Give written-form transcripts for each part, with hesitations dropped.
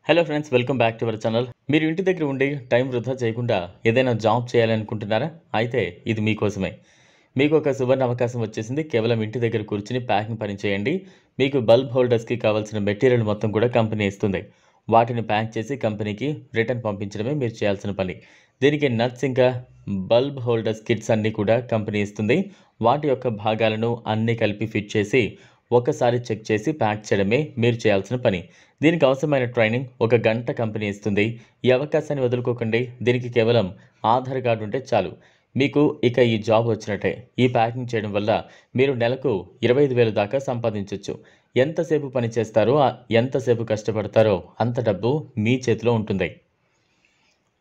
Hello friends, welcome back to our channel. మీరు ఇంటి దగ్గర ఉండి టైం వృధా చేయకుండా ఏదైనా జాబ్ చేయాలనుకుంటున్నారా? అయితే ఇది మీకోసమే. మీకు ఒక సువర్ణ అవకాశం వచ్చేసింది. కేవలం ఇంటి దగ్గర కూర్చుని ప్యాకింగ్ పని చేయండి. మీకు బల్బ్ హోల్డర్స్కి కావాల్సిన మెటీరియల్ మొత్తం కూడా కంపెనీ ఇస్తుంది. వాటిని ప్యాక్ చేసి కంపెనీకి రిటర్న్ పంపించడమే మీరు చేయాల్సిన పని. దీనికి నట్స్ ఇంకా బల్బ్ హోల్డర్స్ కిట్స్ అన్నీ కూడా కంపెనీ ఇస్తుంది. వాటి యొక్క భాగాలను అన్నీ కలిపి ఫిట్ చేసి ఒకసారి చెక్ చేసి ప్యాక్ చేయడమే మీరు చేయాల్సిన పని. దీనికి అవసరమైన ట్రైనింగ్ 1 గంట కంపెనీ ఇస్తుంది. ఈ అవకాశాన్ని వదులుకోకండి. దీనికి కేవలం ఆధార్ కార్డు ఉంటే చాలు. మీకు ఇక ఈ జాబ్ వచ్చినట్టే. ఈ ప్యాకింగ్ చేయడం వల్ల మీరు నెలకు 25,000 దాకా సంపాదించవచ్చు. ఎంతసేపు పని చేస్తారో, ఎంతసేపు కష్టపడతారో అంత డబ్బు మీ చేతిలో ఉంటుంది.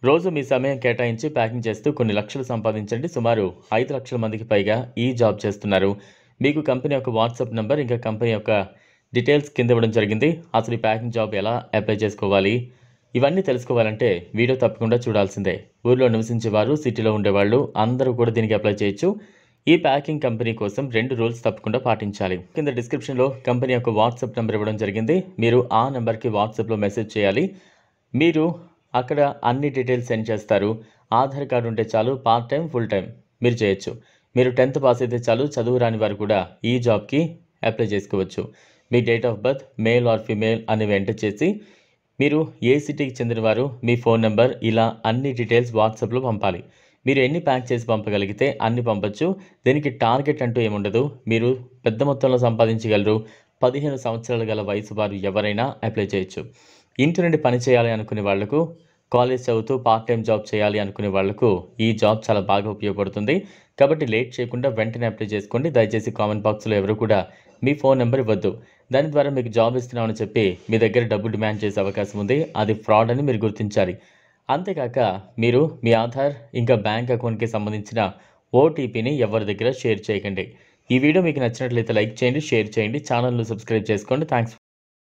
రోజు మీ సమయం కేటాయించి ప్యాకింగ్ చేస్తూ కొన్ని లక్షలు సంపాదించండి. సుమారు 5 లక్షల మందికి పైగా ఈ జాబ్ చేస్తున్నారు. మీకు కంపెనీ యొక్క వాట్సాప్ నెంబర్ ఇంకా కంపెనీ యొక్క డీటెయిల్స్ కింద ఇవ్వడం జరిగింది. అసలు ఈ ప్యాకింగ్ జాబ్ ఎలా అప్లై చేసుకోవాలి, ఇవన్నీ తెలుసుకోవాలంటే వీడియో తప్పకుండా చూడాల్సిందే. ఊర్లో నివసించేవారు, సిటీలో ఉండేవాళ్ళు అందరూ కూడా దీనికి అప్లై చేయొచ్చు. ఈ ప్యాకింగ్ కంపెనీ కోసం 2 రూల్స్ తప్పకుండా పాటించాలి. కింద డిస్క్రిప్షన్లో కంపెనీ యొక్క వాట్సాప్ నెంబర్ ఇవ్వడం జరిగింది. మీరు ఆ నెంబర్కి వాట్సాప్లో మెసేజ్ చేయాలి. మీరు అక్కడ అన్ని డీటెయిల్స్ సెండ్ చేస్తారు. ఆధార్ కార్డు ఉంటే చాలు. పార్ట్ టైం, ఫుల్ టైం మీరు చేయొచ్చు. మీరు 10th పాస్ అయితే చాలు. చదువు రాని వారు కూడా ఈ జాబ్కి అప్లై చేసుకోవచ్చు. మీ date of birth, male or female అనేవి ఎంటర్ చేసి మీరు ఏ సిటీకి చెందినవారు, మీ ఫోన్ నెంబర్, ఇలా అన్ని డీటెయిల్స్ వాట్సాప్లో పంపాలి. మీరు ఎన్ని ప్యాక్ చేసి పంపగలిగితే అన్ని పంపొచ్చు. దీనికి టార్గెట్ అంటూ ఏముండదు. మీరు పెద్ద మొత్తంలో సంపాదించగలరు. 15 సంవత్సరాలు గల వయసు వారు ఎవరైనా అప్లై చేయొచ్చు. ఇంటి నుండి పని చేయాలి అనుకునే వాళ్లకు, కాలేజ్ చదువుతూ పార్ట్ టైం జాబ్ చేయాలి అనుకునే వాళ్లకు ఈ జాబ్ చాలా బాగా ఉపయోగపడుతుంది. కాబట్టి లేట్ చేయకుండా వెంటనే అప్లై చేసుకోండి. దయచేసి కామెంట్ బాక్స్లో ఎవరు కూడా మీ ఫోన్ నెంబర్ ఇవ్వద్దు. దాని ద్వారా మీకు జాబ్ ఇస్తున్నామని చెప్పి మీ దగ్గర డబ్బు డిమాండ్ చేసే అవకాశం ఉంది. అది ఫ్రాడ్ అని మీరు గుర్తించాలి. అంతేకాక మీరు మీ ఆధార్ ఇంకా బ్యాంక్ అకౌంట్కి సంబంధించిన ఓటీపీని ఎవరి దగ్గర షేర్ చేయకండి. ఈ వీడియో మీకు నచ్చినట్లయితే లైక్ చేయండి, షేర్ చేయండి, ఛానల్ను సబ్స్క్రైబ్ చేసుకోండి. థ్యాంక్స్.